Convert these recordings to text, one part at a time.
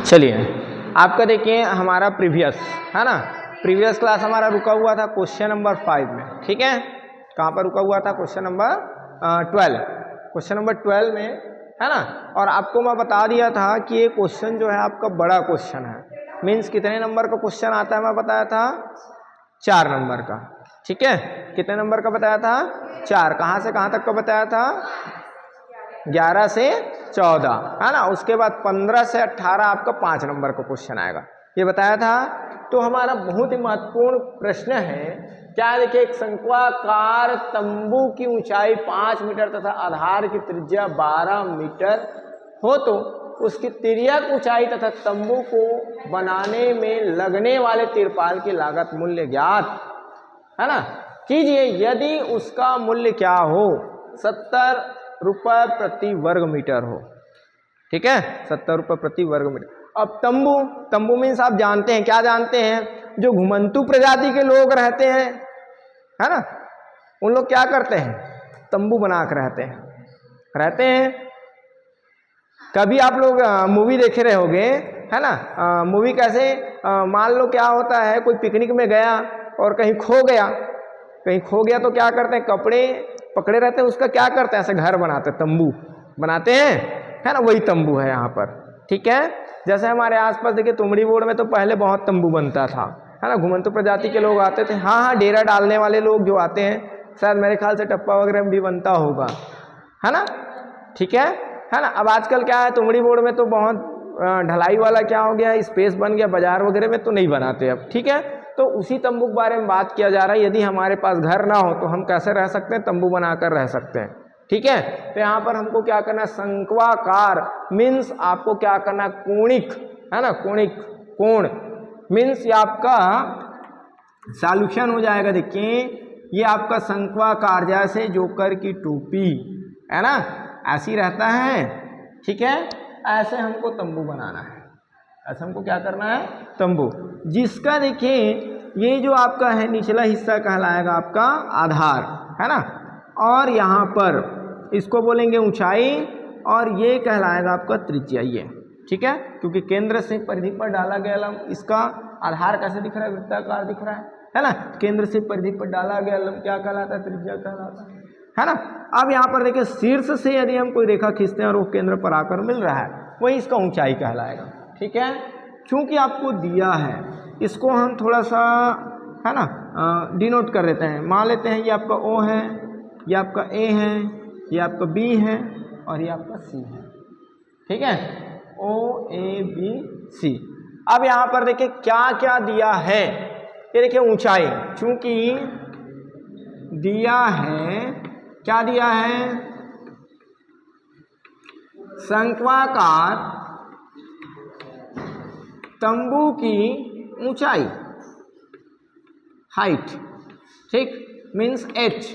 चलिए आपका देखिए हमारा प्रीवियस है ना, प्रीवियस क्लास हमारा रुका हुआ था क्वेश्चन नंबर 5 में, ठीक है। कहाँ पर रुका हुआ था? क्वेश्चन नंबर 12, क्वेश्चन नंबर 12 में, है ना। और आपको मैं बता दिया था कि ये क्वेश्चन जो है आपका बड़ा क्वेश्चन है, मीन्स कितने नंबर का क्वेश्चन आता है मैं बताया था? 4 नंबर का, ठीक है। कितने नंबर का बताया था? 4। कहाँ से कहाँ तक का बताया था? 11 से 14, है ना। उसके बाद 15 से 18 आपका 5 नंबर का क्वेश्चन आएगा, ये बताया था। तो हमारा बहुत ही महत्वपूर्ण प्रश्न है क्या? देखिए, एक शंक्वाकार तंबू की ऊंचाई 5 मीटर तथा आधार की त्रिज्या 12 मीटर हो तो उसकी तिर्यक ऊंचाई तथा तंबू को बनाने में लगने वाले तिरपाल की लागत मूल्य ज्ञात, है ना, कीजिए यदि उसका मूल्य क्या हो? 70 रुपये प्रति वर्ग मीटर हो, ठीक है, 70 रुपये प्रति वर्ग मीटर। अब तंबू, तंबू मीन्स आप जानते हैं, क्या जानते हैं? जो घुमंतु प्रजाति के लोग रहते हैं, है ना, उन लोग क्या करते हैं? तंबू बनाकर रहते हैं। कभी आप लोग मूवी देखे रहे होंगे, है ना। मूवी कैसे, मान लो क्या होता है, कोई पिकनिक में गया और कहीं खो गया तो क्या करते हैं? कपड़े पकड़े रहते हैं, उसका क्या करते हैं? ऐसे घर बनाते हैं, तंबू बनाते हैं, है ना। वही तंबू है यहाँ पर, ठीक है। जैसे हमारे आसपास देखिए तुमड़ी बोर्ड में तो पहले बहुत तंबू बनता था, है ना। घुमंतु प्रजाति के लोग आते थे, हाँ, डेरा डालने वाले लोग जो आते हैं, शायद मेरे ख्याल से टप्पा वगैरह में भी बनता होगा, है ना, ठीक है ना। अब आजकल क्या है, तुमड़ी बोर्ड में तो बहुत ढलाई वाला क्या हो गया है, स्पेस बन गया, बाजार वगैरह में तो नहीं बनाते अब, ठीक है। तो उसी तंबू के बारे में बात किया जा रहा है। यदि हमारे पास घर ना हो तो हम कैसे रह सकते हैं? तंबू बनाकर रह सकते हैं, ठीक है। तो यहाँ पर हमको क्या करना है? शंक्वाकार मीन्स आपको क्या करना है? कोणिक, है ना, कोणिक, कोण मीन्स ये आपका सॉल्यूशन हो जाएगा। देखिए ये आपका शंक्वाकार, जैसे जोकर की टोपी, है ना, ऐसी रहता है, ठीक है। ऐसे हमको तंबू बनाना है, ऐसे हमको क्या करना है? तंबू, जिसका देखिए ये जो आपका है निचला हिस्सा कहलाएगा आपका आधार, है ना। और यहाँ पर इसको बोलेंगे ऊंचाई, और ये कहलाएगा आपका त्रिज्या, ये, ठीक है। क्योंकि केंद्र से परिधि पर डाला गया लंब, इसका आधार कैसे दिख रहा है? वृत्ताकार दिख रहा है ना। केंद्र से परिधि पर डाला गया लंब क्या कहलाता है? त्रिज्या कहलाता है ना। अब यहाँ पर देखिए शीर्ष से यदि हम कोई रेखा खींचते हैं और वो केंद्र पर आकर मिल रहा है, वही इसका ऊंचाई कहलाएगा, ठीक है। चूंकि आपको दिया है, इसको हम थोड़ा सा, है ना, डिनोट कर देते हैं। मान लेते हैं ये आपका O है, ये आपका A है, ये आपका B है, और ये आपका C है, ठीक है, O A B C। अब यहाँ पर देखिए क्या क्या दिया है, ये देखिए ऊंचाई, चूंकि दिया है, क्या दिया है? शंक्वाकार तंबू की ऊंचाई, हाइट, ठीक, means H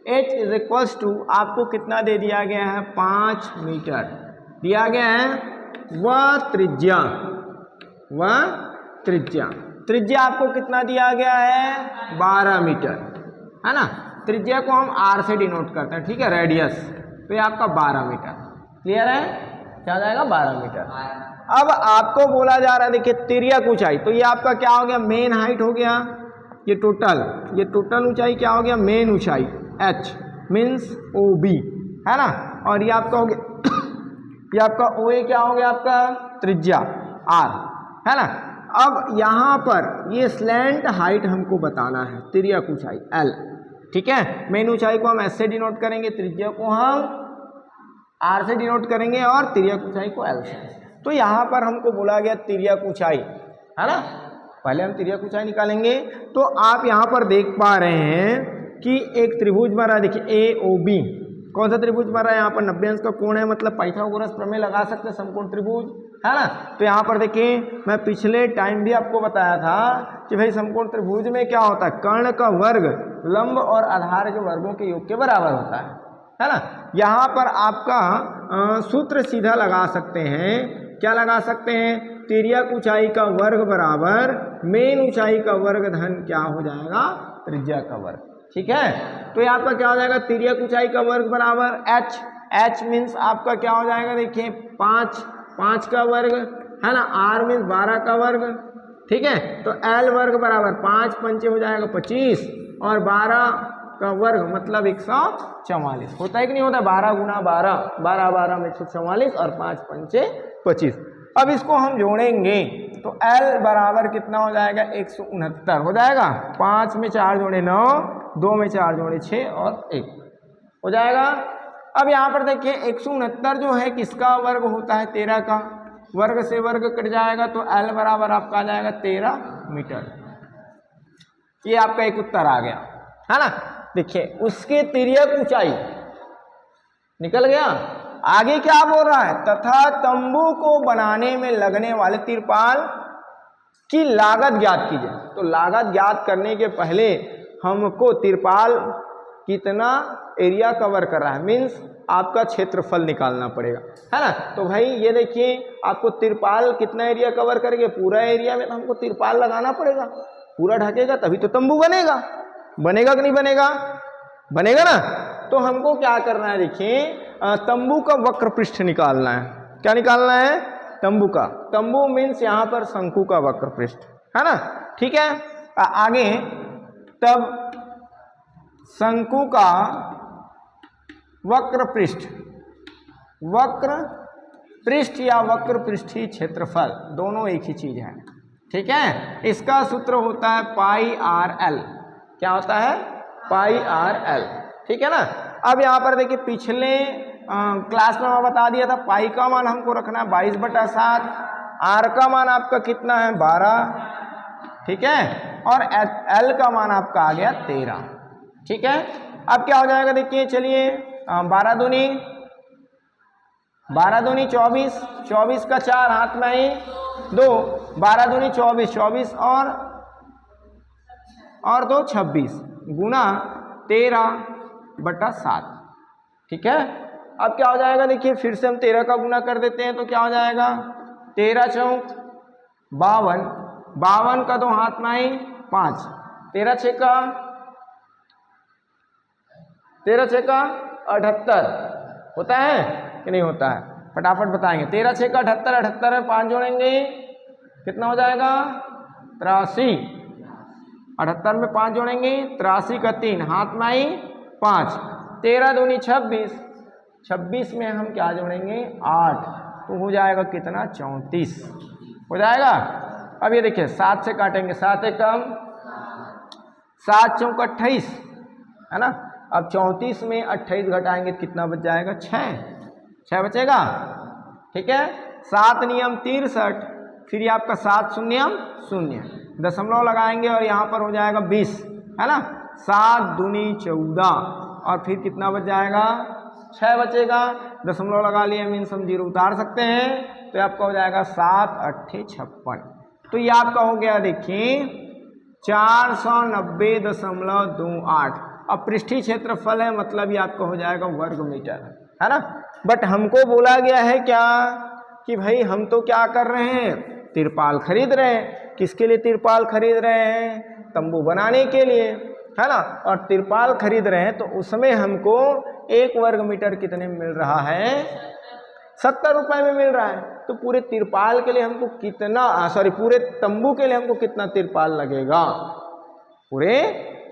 is equals to, आपको कितना दे दिया गया है? 5 मीटर दिया गया है। वह त्रिज्या, त्रिज्या आपको कितना दिया गया है? 12 मीटर, है ना। त्रिज्या को हम R से डिनोट करते हैं, ठीक है, रेडियस। तो ये आपका 12 मीटर, क्लियर है? क्या आ जाएगा? 12 मीटर। अब आपको बोला जा रहा है, देखिए तिर्यक ऊंचाई, तो ये आपका क्या हो गया? मेन हाइट हो गया, ये टोटल ऊंचाई क्या हो गया? मेन ऊंचाई H मीन्स OB, है ना। और ये आपका हो गया ये आपका OA क्या हो गया? आपका त्रिज्या R, है ना। अब यहाँ पर ये स्लैंट हाइट हमको बताना है, तिर्यक ऊंचाई L, ठीक है। मेन ऊंचाई को हम S से डिनोट करेंगे, त्रिज्या को हम R से डिनोट करेंगे, और तिर्यक ऊंचाई को L से। तो यहाँ पर हमको बोला गया तिर्यक ऊंचाई, है ना। पहले हम तिर्यक ऊंचाई निकालेंगे। तो आप यहाँ पर देख पा रहे हैं कि एक त्रिभुज बन रहा है, देखिए AOB। कौन सा त्रिभुज बन रहा है? यहाँ पर 90 अंश का कोण है, मतलब पाइथागोरस प्रमेय लगा सकते हैं, समकोण त्रिभुज, है ना। तो यहाँ पर देखिए मैं पिछले टाइम भी आपको बताया था कि भाई समकोण त्रिभुज में क्या होता है? कर्ण का वर्ग लंब और आधार के वर्गों के योग के बराबर होता है ना। यहाँ पर आपका सूत्र सीधा लगा सकते हैं, क्या लगा सकते हैं? तिर्यक ऊंचाई का वर्ग बराबर मेन ऊंचाई का वर्ग धन क्या हो जाएगा? त्रिज्या का वर्ग, ठीक है। तो ये आपका क्या हो जाएगा? तिर्यक ऊंचाई का वर्ग बराबर H मीन्स आपका क्या हो जाएगा? देखिए 5 5 का वर्ग, है ना, r मीन्स 12 का वर्ग, ठीक है। तो l वर्ग बराबर 5 पंचे हो जाएगा 25 और 12 का वर्ग मतलब 144 होता है कि नहीं होता है। 12 गुना 12, 12 12 में 144 और 5 पंचे 25। अब इसको हम जोड़ेंगे तो l बराबर कितना हो जाएगा 169 हो जाएगा। 5 में 4 जोड़े 9, 2 में 4 जोड़े 6 और 1 हो जाएगा। अब यहाँ पर देखिए 169 जो है किसका वर्ग होता है 13 का, वर्ग से वर्ग कट जाएगा तो l बराबर आपका आ जाएगा 13 मीटर। ये आपका एक उत्तर आ गया, है ना। देखिए उसके तिर्यक ऊंचाई निकल गया। आगे क्या बोल रहा है, तथा तंबू को बनाने में लगने वाले तिरपाल की लागत ज्ञात कीजिए। तो लागत ज्ञात करने के पहले हमको तिरपाल कितना एरिया कवर कर रहा है, मीन्स आपका क्षेत्रफल निकालना पड़ेगा, है ना। तो भाई ये देखिए आपको तिरपाल कितना एरिया कवर करेंगे, पूरा एरिया में तो हमको तिरपाल लगाना पड़ेगा, पूरा ढकेगा तभी तो तंबू बनेगा। बनेगा कि नहीं बनेगा, बनेगा ना। तो हमको क्या करना है, देखिए तंबू का वक्र पृष्ठ निकालना है। क्या निकालना है, तंबू का। तंबू मीन्स यहाँ पर शंकु का वक्र पृष्ठ, है ना, ठीक है। आगे तब शंकु का वक्र पृष्ठ, वक्र पृष्ठ या वक्र पृष्ठीय क्षेत्रफल दोनों एक ही चीज है, ठीक है। इसका सूत्र होता है पाई आर एल। क्या होता है, पाई आर एल, ठीक है ना। अब यहाँ पर देखिए पिछले क्लास में मैं बता दिया था पाई का मान हमको रखना है 22/7, आर का मान आपका कितना है 12, ठीक है, और एल का मान आपका आ गया 13, ठीक है। अब क्या हो जाएगा देखिए, चलिए 12 दूनी 24, 24 का 4 हाथ में ही 2, 12 दूनी 24, 24 और 2 26 गुना 13/7, ठीक है। अब क्या हो जाएगा देखिए, फिर से हम 13 का गुना कर देते हैं तो क्या हो जाएगा 13 चौक 52, 52 का 2 हाथ में ही 5, 13 6 का 78 होता है कि नहीं होता है, फटाफट बताएंगे। 13 6 का 78, 78 में 5 जोड़ेंगे कितना हो जाएगा 83, 78 में 5 जोड़ेंगे 83 का 3 हाथ में ही 5, 13 दूनी 26, 26 में हम क्या जोड़ेंगे 8, तो हो जाएगा कितना 34 हो जाएगा। अब ये देखिए 7 से काटेंगे, 7 एकम 7 चौक 28, है ना। अब 34 में 28 घटाएंगे तो कितना बच जाएगा 6 बचेगा, ठीक है। 7 नियम 63, फिर ये आपका 7 शून्यम 0, दशमलव लगाएंगे और यहाँ पर हो जाएगा 20, है ना। 7 दूनी 14 और फिर कितना बच जाएगा 6 बचेगा, दशमलव लगा लिए मीन्स हम 0 उतार सकते हैं, तो आपका हो जाएगा 7 8 56। तो ये आपका हो गया देखिए 490.28। अब पृष्ठीय क्षेत्रफल है मतलब ये आपका हो जाएगा वर्ग मीटर, है ना। बट हमको बोला गया है क्या कि भाई हम तो क्या कर रहे हैं, तिरपाल खरीद रहे हैं। किसके लिए तिरपाल खरीद रहे हैं, तंबू बनाने के लिए, है ना। और तिरपाल खरीद रहे हैं तो उसमें हमको 1 वर्ग मीटर कितने में मिल रहा है 70 रुपए में मिल रहा है। तो पूरे तिरपाल के लिए हमको कितना, पूरे तंबू के लिए हमको कितना तिरपाल लगेगा, पूरे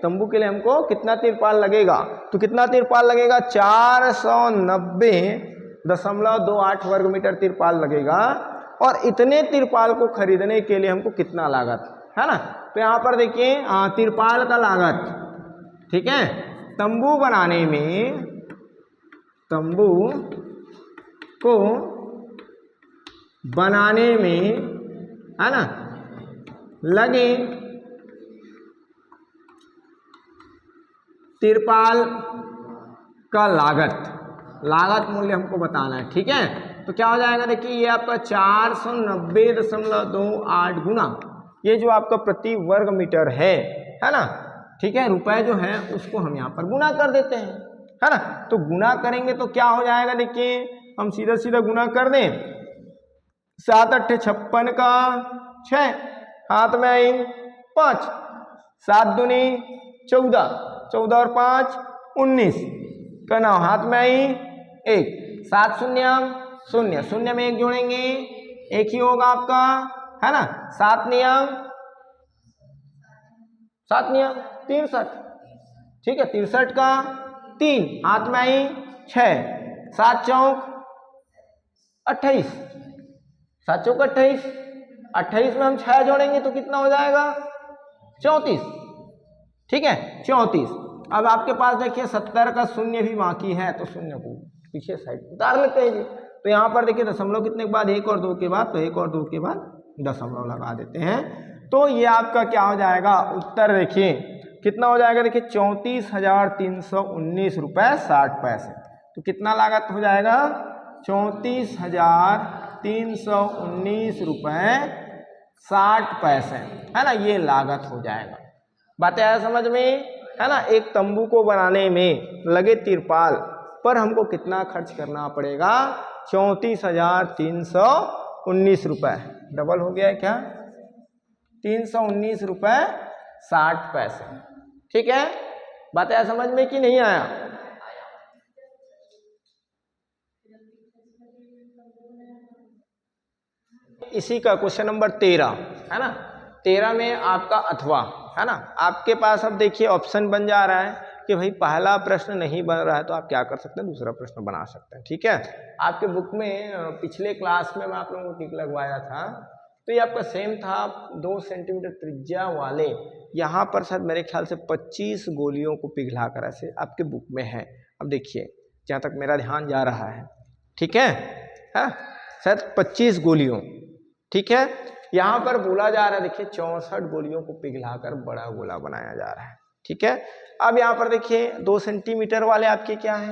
तंबू के लिए हमको कितना तिरपाल लगेगा, तो कितना तिरपाल लगेगा 490.28 वर्ग मीटर तिरपाल लगेगा। और इतने तिरपाल को खरीदने के लिए हमको कितना लागत, है ना। तो यहाँ पर देखिए तिरपाल का लागत, ठीक है, तंबू बनाने में, तंबू को बनाने में, है ना, लगे तिरपाल का लागत मूल्य हमको बताना है, ठीक है। तो क्या हो जाएगा देखिए, ये आपका 490.28 गुना ये जो आपका प्रति वर्ग मीटर है ना, ठीक है, रुपए जो है उसको हम यहाँ पर गुना कर देते हैं, है ना। तो गुना करेंगे तो क्या हो जाएगा देखिए, हम सीधा सीधा गुना कर दें, 7 8 56 का 6 हाथ में आई 5, 7 दूनी 14, 14 और 5 19 का 9 हाथ में आई 1, 7 शून्य शून्य, शून्य में 1 जोड़ेंगे 1 ही होगा आपका, है ना। 7 नियम 63, ठीक है। 63 का 3 हाथ में आई 6, 7 चौक 28, 7 चौक 28, 28 में हम 6 जोड़ेंगे तो कितना हो जाएगा 34, ठीक है 34। अब आपके पास देखिए 70 का शून्य भी बाकी है, तो शून्य को पीछे साइड उतार लेते हैं जी। तो यहाँ पर देखिए दशमलव कितने के बाद 1 और 2 के बाद, तो 1 और 2 के बाद दशमलव लगा देते हैं। तो ये आपका क्या हो जाएगा उत्तर, देखिए कितना हो जाएगा, देखिए 34,319 रुपये 60 पैसे। तो कितना लागत हो जाएगा 34,319 रुपये 60 पैसे, है ना, ये लागत हो जाएगा। बातें आया समझ में, है ना। एक तंबू को बनाने में लगे तिरपाल पर हमको कितना खर्च करना पड़ेगा 34,319 रुपये, डबल हो गया है क्या 319 रुपये 60 पैसे, ठीक है। बात आया समझ में कि नहीं आया। इसी का क्वेश्चन नंबर 13, है ना। 13 में आपका अथवा, है ना। आपके पास अब देखिए ऑप्शन बन जा रहा है कि भाई पहला प्रश्न नहीं बन रहा है तो आप क्या कर सकते हैं, दूसरा प्रश्न बना सकते हैं, ठीक है। आपके बुक में पिछले क्लास में मैं आप लोगों को टिक लगवाया था, तो ये आपका सेम था। 2 सेंटीमीटर त्रिज्या वाले यहाँ पर शायद मेरे ख्याल से 25 गोलियों को पिघला कर ऐसे आपके बुक में है। अब देखिए जहाँ तक मेरा ध्यान जा रहा है, ठीक है, शायद 25 गोलियों, ठीक है। यहाँ पर बोला जा रहा है देखिए 64 गोलियों को पिघलाकर बड़ा गोला बनाया जा रहा है, ठीक है। अब यहाँ पर देखिए 2 सेंटीमीटर वाले आपके क्या है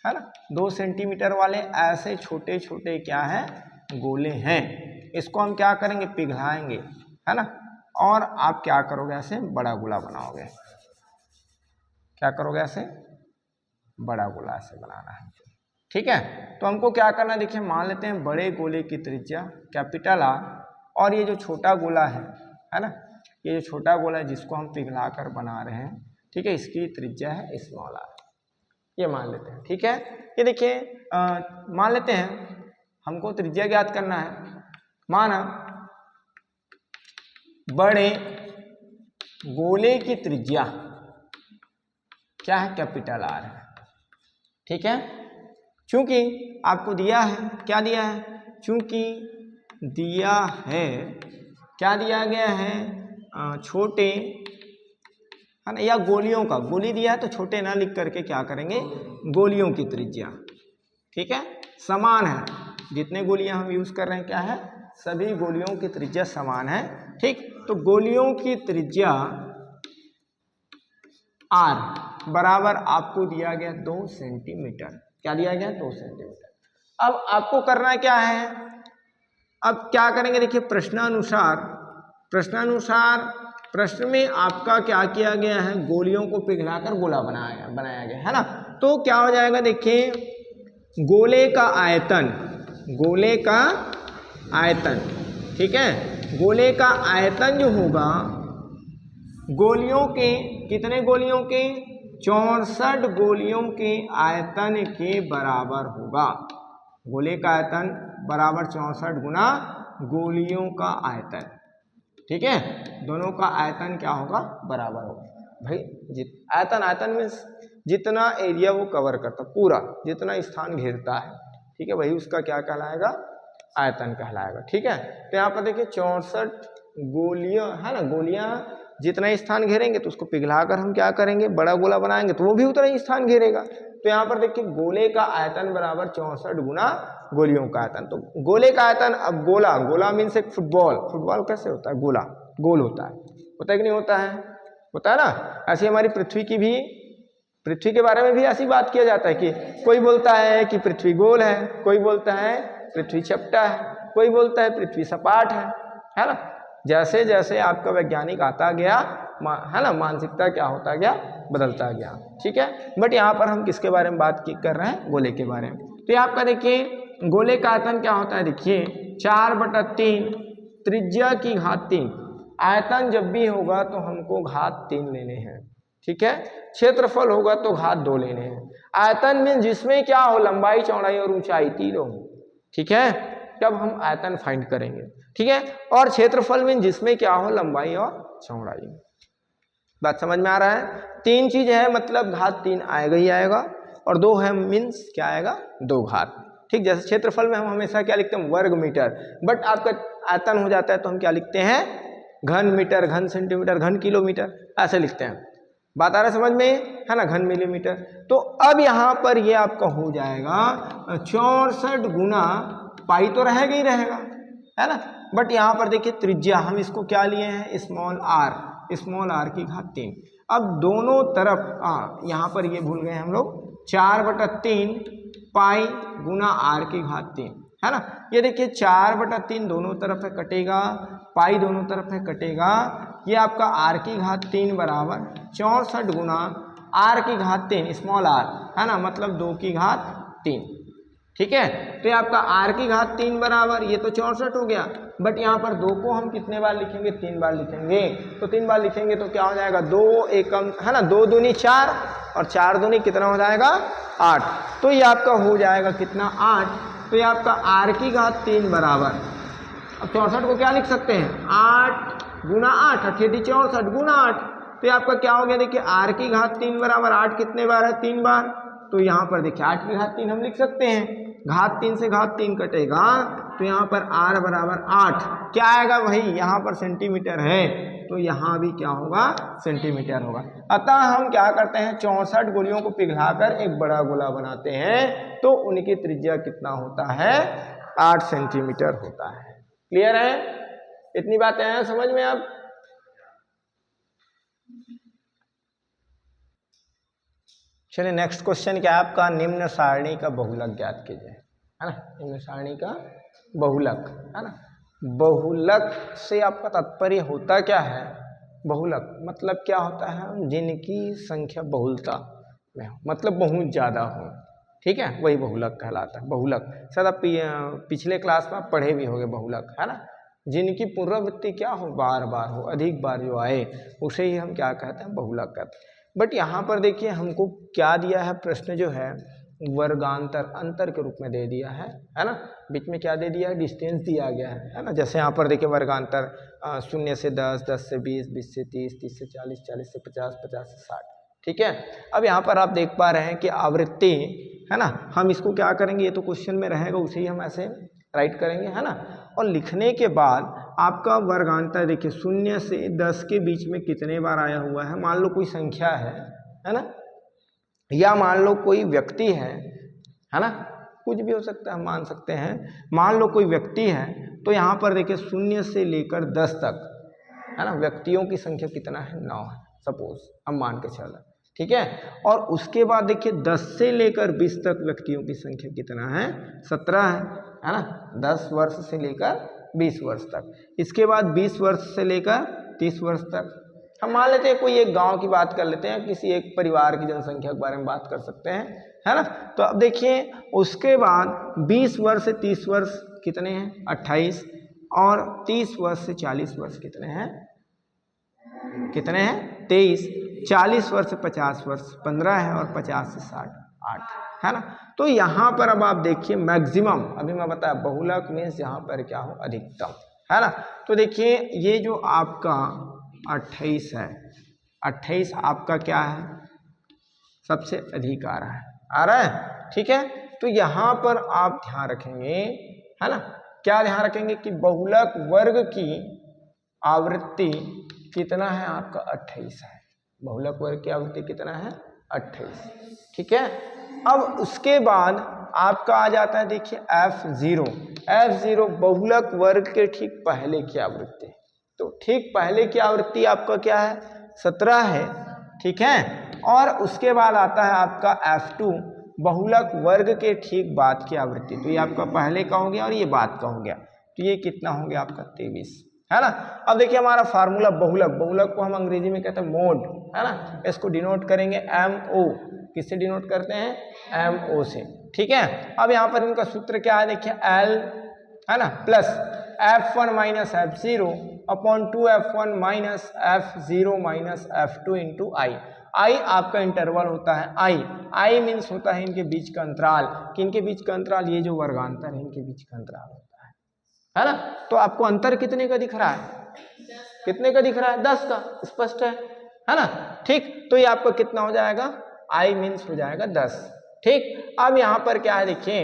ना, 2 सेंटीमीटर वाले ऐसे छोटे छोटे क्या है गोले हैं। इसको हम क्या करेंगे पिघलाएंगे, है ना, और आप क्या करोगे ऐसे बड़ा गोला बनाओगे। क्या करोगे ऐसे बड़ा गोला ऐसे बनाना है, ठीक है। तो हमको क्या करना है देखिए, मान लेते हैं बड़े गोले की त्रिज्या कैपिटल R, और ये जो छोटा गोला है ना, ये जो छोटा गोला है जिसको हम पिघला कर बना रहे हैं, ठीक है, इसकी त्रिज्या है स्मॉल r, ये मान लेते हैं, ठीक है। ये देखिए मान लेते हैं हमको त्रिज्या ज्ञात करना है। माना बड़े गोले की त्रिज्या क्या है कैपिटल R है, ठीक है। चूंकि आपको दिया है, क्या दिया है, चूंकि दिया है, क्या दिया गया है छोटे, है ना, या गोलियों का, गोली दिया है तो छोटे ना लिख करके क्या करेंगे गोलियों की त्रिज्या, ठीक है, समान है। जितने गोलियां हम यूज कर रहे हैं क्या है, सभी गोलियों की त्रिज्या समान है, ठीक। तो गोलियों की त्रिज्या R बराबर आपको दिया गया 2 सेंटीमीटर, क्या दिया गया 2 सेंटीमीटर। अब आपको करना क्या है, अब क्या करेंगे देखिए प्रश्नानुसार प्रश्न में आपका क्या किया गया है, गोलियों को पिघलाकर गोला बनाया गया है ना। तो क्या हो जाएगा देखिए गोले का आयतन, ठीक है, गोले का आयतन जो होगा गोलियों के, कितने गोलियों के 64 गोलियों के आयतन के बराबर होगा। गोले का आयतन बराबर 64 गुना गोलियों का आयतन, ठीक है, दोनों का आयतन क्या होगा बराबर होगा। भाई आयतन मीन्स जितना एरिया वो कवर करता, पूरा जितना स्थान घेरता है, ठीक है, वही उसका क्या कहलाएगा आयतन कहलाएगा, ठीक है। तो यहाँ पर देखिए 64 गोलियां है ना, गोलियां जितना स्थान घेरेंगे तो उसको पिघलाकर हम क्या करेंगे बड़ा गोला बनाएंगे तो वो भी उतना ही स्थान घेरेगा। तो यहाँ पर देखिए गोले का आयतन बराबर 64 गुना गोलियों का आयतन। तो गोले का आयतन, अब गोला मीन्स एक फुटबॉल कैसे होता है, गोला गोल होता है कि नहीं होता है, होता है ना। ऐसे हमारी पृथ्वी के बारे में भी ऐसी बात किया जाता है कि कोई बोलता है कि पृथ्वी गोल है, कोई बोलता है पृथ्वी चपटा है, कोई बोलता है पृथ्वी सपाट है ना। जैसे जैसे आपका वैज्ञानिक आता गया है ना, मानसिकता क्या होता गया बदलता गया, ठीक है। बट यहाँ पर हम किसके बारे में बात कर रहे हैं, गोले के बारे में। तो आपका देखिए गोले का आयतन क्या होता है, देखिए 4/3 त्रिज्या की घात 3। आयतन जब भी होगा तो हमको घात 3 लेने हैं, ठीक है। क्षेत्रफल होगा तो घात 2 लेने हैं। आयतन में जिसमें क्या हो लंबाई चौड़ाई और ऊंचाई तीनों हो, ठीक है, जब हम आयतन फाइंड करेंगे। ठीक है, और क्षेत्रफल मीन जिसमें क्या हो लंबाई और चौड़ाई। बात समझ में आ रहा है? 3 चीज है, मतलब घात 3 आएगा ही आएगा, और 2 है मीन्स क्या आएगा 2 घात। ठीक, जैसे क्षेत्रफल में हम हमेशा क्या लिखते हैं वर्ग मीटर, बट आपका आयतन हो जाता है तो हम क्या लिखते हैं घन मीटर, घन सेंटीमीटर, घन किलोमीटर, ऐसे लिखते हैं। बात आ रहा है समझ में, है ना, घन मिलीमीटर। तो अब यहाँ पर ये आपका हो जाएगा 64 गुना पाई, तो रहेगा ही रहेगा, है ना, बट यहाँ पर देखिए त्रिज्या हम इसको क्या लिए हैं स्मॉल आर की घात 3। अब दोनों तरफ यहाँ पर ये भूल गए हम लोग 4/3 पाई गुना आर की घात 3, है ना। ये देखिए 4/3 दोनों तरफ है कटेगा, पाई दोनों तरफ है कटेगा, ये आपका आर की घात 3 बराबर 64 गुना आर की घात 3 स्मॉल आर, है ना, मतलब 2 की घात 3। ठीक है, तो ये आपका आर की घात 3 बराबर, ये तो 64 हो गया, बट यहाँ पर 2 को हम कितने बार लिखेंगे 3 बार लिखेंगे, तो 3 बार लिखेंगे तो क्या हो जाएगा 2 एकम, है ना, 2 दूनी 4 और 4 दूनी कितना हो जाएगा 8, तो ये आपका हो जाएगा कितना 8। तो ये आपका आर की घात 3 बराबर, अब 64 को क्या लिख सकते हैं 8 गुना 8, 8 64 गुना 8, तो ये आपका क्या हो गया देखिए आर की घात 3 बराबर 8 कितने बार है 3 बार, तो यहाँ पर देखिए 8 की घात 3 हम लिख सकते हैं, घात 3 से घात 3 कटेगा, तो यहाँ पर r बराबर 8 क्या आएगा वही, यहाँ पर सेंटीमीटर है तो यहाँ भी क्या होगा सेंटीमीटर होगा। अतः हम क्या करते हैं 64 गोलियों को पिघलाकर एक बड़ा गोला बनाते हैं, तो उनकी त्रिज्या कितना होता है 8 सेंटीमीटर होता है। क्लियर है, इतनी बातें हैं समझ में अब। चलिए नेक्स्ट क्वेश्चन क्या है आपका, निम्न सारणी का बहुलक ज्ञात कीजिए, है ना, निम्न सारणी का बहुलक, है ना। बहुलक से आपका तात्पर्य होता क्या है, बहुलक मतलब क्या होता है जिनकी संख्या बहुलता में हो, मतलब बहुत ज्यादा हो, ठीक है, वही बहुलक कहलाता है। बहुलक शायद आप पिछले क्लास में आप पढ़े भी होंगे बहुलक, है ना, जिनकी पुनरावृत्ति क्या हो बार बार हो, अधिक बार जो आए उसे ही हम क्या कहते हैं बहुलक कहते हैं। बट यहाँ पर देखिए हमको क्या दिया है, प्रश्न जो है वर्गांतर अंतर के रूप में दे दिया है ना, बीच में क्या दे दिया है डिस्टेंस दिया गया है ना। जैसे यहाँ पर देखिए वर्गांतर 0 से 10, 10 से 20, 20 से 30, 30 से 40, 40 से 50, 50 से 60, ठीक है। अब यहाँ पर आप देख पा रहे हैं कि आवृत्ति, है ना, हम इसको क्या करेंगे, ये तो क्वेश्चन में रहेगा उसे ही हम ऐसे राइट करेंगे, है ना, और लिखने के बाद आपका वर्गांतर देखिए 0 से 10 के बीच में कितने बार आया हुआ है, मान लो कोई संख्या है ना, या मान लो कोई व्यक्ति है ना, कुछ भी हो सकता है, मान सकते हैं, मान लो कोई व्यक्ति है, तो यहाँ पर देखिए 0 से लेकर 10 तक, है ना, व्यक्तियों की संख्या कितना है 9 है, सपोज हम मान के चला, ठीक है। और उसके बाद देखिए 10 से लेकर 20 तक व्यक्तियों की संख्या कितना है 17 है ना, 10 वर्ष से लेकर 20 वर्ष तक। इसके बाद 20 वर्ष से लेकर 30 वर्ष तक हम मान लेते हैं, कोई एक गांव की बात कर लेते हैं, किसी एक परिवार की जनसंख्या के बारे में बात कर सकते हैं, है ना। तो अब देखिए उसके बाद 20 वर्ष से 30 वर्ष कितने हैं 28, और 30 वर्ष से 40 वर्ष कितने हैं 23, 40 वर्ष से 50 वर्ष 15 है, और 50 से 60 8, है ना। तो यहाँ पर अब आप देखिए मैक्सिमम, अभी मैं बताया बहुलक मीन्स यहाँ पर क्या हो अधिकतम, है ना। तो देखिए ये जो आपका 28 है, 28 आपका क्या है सबसे अधिक आ रहा है, ठीक है। तो यहाँ पर आप ध्यान रखेंगे, है ना, क्या ध्यान रखेंगे कि बहुलक वर्ग की आवृत्ति कितना है आपका 28 है, बहुलक वर्ग की आवृत्ति कितना है 28, ठीक है। अब उसके बाद आपका आ जाता है देखिए F0 बहुलक वर्ग के ठीक पहले की आवृत्ति, तो ठीक पहले की आवृत्ति आपका क्या है 17 है, ठीक है। और उसके बाद आता है आपका F2 बहुलक वर्ग के ठीक बाद की आवृत्ति, तो ये आपका पहले का हो गया और ये बाद का हो गया, तो ये कितना हो गया आपका 23, है ना। अब देखिए हमारा फार्मूला बहुलक को हम अंग्रेजी में कहते हैं मोड, है ना, इसको डिनोट करेंगे MO, किससे डिनोट करते हैं MO से, ठीक है। अब यहाँ पर इनका सूत्र क्या है देखिए L, है ना, plus F1 minus F0 upon 2F1 minus F0 minus F2 into I। आई आपका इंटरवल होता है, आई मीन्स होता है इनके बीच का अंतराल, कि इनके बीच का अंतराल, ये जो वर्गांतर है इनके बीच का अंतराल होता है ना। तो आपको अंतर कितने का दिख रहा है, कितने का दिख रहा है, 10 का, स्पष्ट है ना। ठीक, तो ये आपका कितना हो जाएगा, आई मीन्स हो जाएगा 10। ठीक, अब यहाँ पर क्या है देखिए,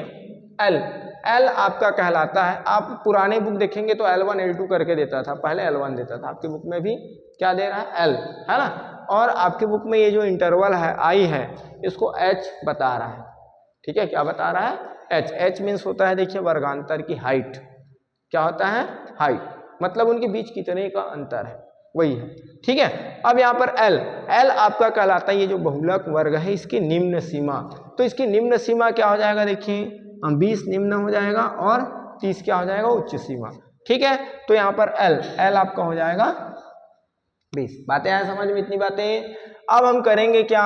एल आपका कहलाता है, आप पुराने बुक देखेंगे तो L1 L2 करके देता था, पहले L1 देता था, आपकी बुक में भी क्या दे रहा है, L, है ना। और आपकी बुक में ये जो इंटरवल है आई है, इसको H बता रहा है, ठीक है, क्या बता रहा है, H मीन्स होता है देखिए वर्गांतर की हाइट, क्या होता है, हाइट, मतलब उनके बीच कितने का अंतर है, वही है। ठीक है, अब यहाँ पर L आपका कहलाता है ये जो बहुलक वर्ग है इसकी निम्न सीमा, तो इसकी निम्न सीमा क्या हो जाएगा देखिए, 20 निम्न हो जाएगा और 30 क्या हो जाएगा, उच्च सीमा। ठीक है, तो यहाँ पर L आपका हो जाएगा 20। बातें आए समझ में, इतनी बातें। अब हम करेंगे क्या,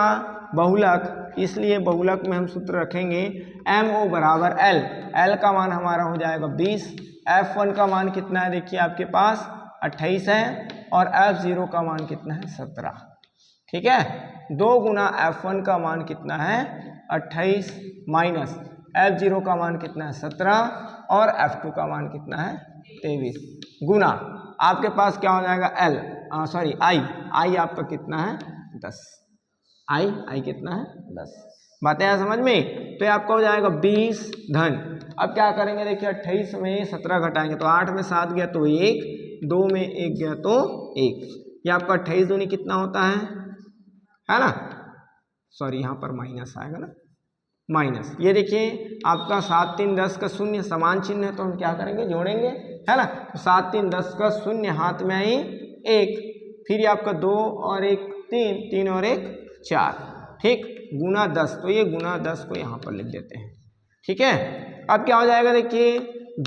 बहुलक, इसलिए बहुलक में हम सूत्र रखेंगे MO बराबर L का मान हमारा हो जाएगा 20, F1 का मान कितना है देखिए आपके पास 28 है, और F0 का मान कितना है 17। ठीक है, 2 गुना F1 का मान कितना है 28 माइनस F0 का मान कितना है 17 और F2 का मान कितना है 23 गुना आपके पास क्या हो जाएगा आई आपका कितना है 10, आई कितना है 10। बातें हैं समझ में, तो ये आपका हो जाएगा 20 धन, अब क्या करेंगे देखिए 28 में 17 घटाएंगे तो 8 में 7 गया तो 1, 2 में 1 गया तो 1, ये आपका 28 दूनी कितना होता है ना, सॉरी यहाँ पर माइनस आएगा ना, माइनस, ये देखिए आपका 7 3 10 का शून्य समान चिन्ह है तो हम क्या करेंगे, जोड़ेंगे, है ना। तो 7 3 10 का शून्य हाथ में आई 1, फिर ये आपका 2 और 1 3, 3 और 1 4, ठीक, गुना 10, तो ये गुना 10 को यहाँ पर लिख देते हैं। ठीक है, अब क्या हो जाएगा देखिए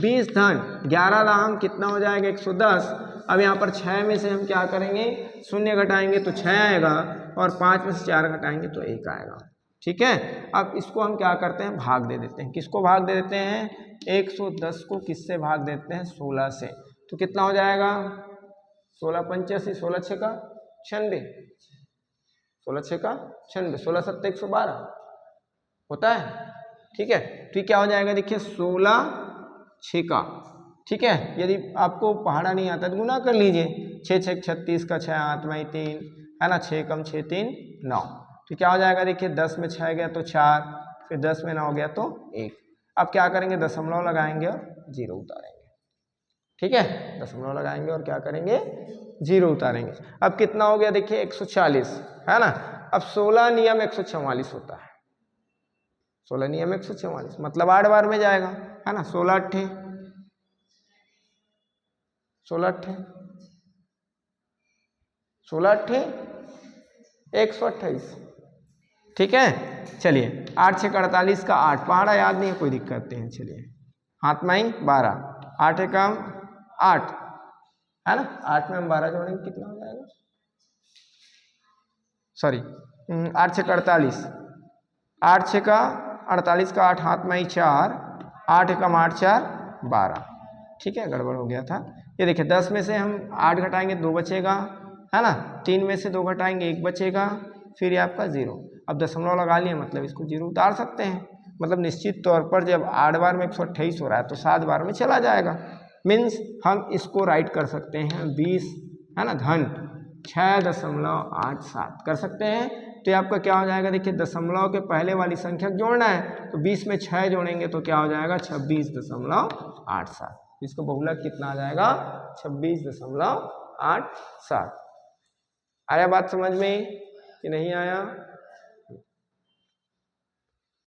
20 धन 11 लाम कितना हो जाएगा 110। अब यहाँ पर 6 में से हम क्या करेंगे, शून्य घटाएंगे तो 6 आएगा, और 5 में से 4 घटाएंगे तो 1 आएगा। ठीक है, अब इसको हम क्या करते हैं, भाग दे देते हैं, किसको भाग दे देते हैं, 110 को किससे भाग देते हैं, 16 से, तो कितना हो जाएगा 16 85, 16 6 का 96, 16 6 का 96, 16 7 112 होता है। ठीक है, तो क्या हो जाएगा देखिए 16 6 का, ठीक है, यदि आपको पहाड़ा नहीं आता तो गुना कर लीजिए, 6 6 36 का 6 हाथ में 3, है ना, 6 कम 6 3 9, तो क्या हो जाएगा देखिए 10 में 6 गया तो 4, फिर 10 में 9 गया तो 1। अब क्या करेंगे, दशमलव लगाएंगे और 0 उतारेंगे। ठीक है, दशमलव लगाएंगे और क्या करेंगे, 0 उतारेंगे। अब कितना हो गया देखिए 140, है ना। अब 16 नियम 144 होता है, 16 नियम 144 मतलब 8 बार में जाएगा, है ना, 16 अट्ठे 128। ठीक है, चलिए 8 6 48 का 8, पहाड़ा याद नहीं है कोई दिक्कत नहीं है, चलिए हाथ में ही 12, 8 एकम 8, है ना, 8 में हम 12 जोड़ेंगे कितना हो जाएगा, सॉरी 8 6 48, 8 6 का 48 का 8 हाथ में ही 4, 8 एकम 8 4 12। ठीक है, गड़बड़ हो गया था। ये देखिए 10 में से हम 8 घटाएंगे 2 बचेगा, है ना, 3 में से 2 घटाएंगे 1 बचेगा, फिर ये आपका 0। अब दशमलव लगा लिए मतलब इसको 0 उतार सकते हैं, मतलब निश्चित तौर पर जब 8 बार में 128 हो रहा है तो 7 बार में चला जाएगा, मीन्स हम इसको राइट कर सकते हैं 20, है ना, धन 6.87 कर सकते हैं। तो ये आपका क्या हो जाएगा देखिए, दशमलव के पहले वाली संख्या जोड़ना है तो 20 में 6 जोड़ेंगे तो क्या हो जाएगा 26.87, इसको बहुलक कितना आ जाएगा 26.87। आया बात समझ में कि नहीं आया,